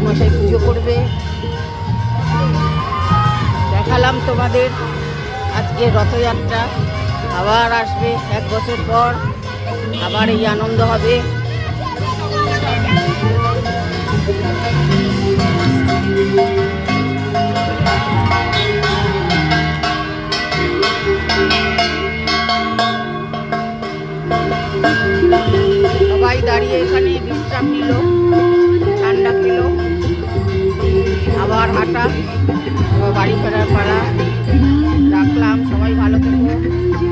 ঠাকুরমশাই পুজো করবে। দেখালাম তোমাদের আজকে রথযাত্রা। আবার আসবে 1 বছর পর, আবার এই আনন্দ হবে। সবাই দাঁড়িয়ে এখানে বিশ্রাম নিল, ঠান্ডা খেলো, আবার হাঁটা, বাড়ি ফেরার পালা। রাখলাম, সবাই ভালো থেকো।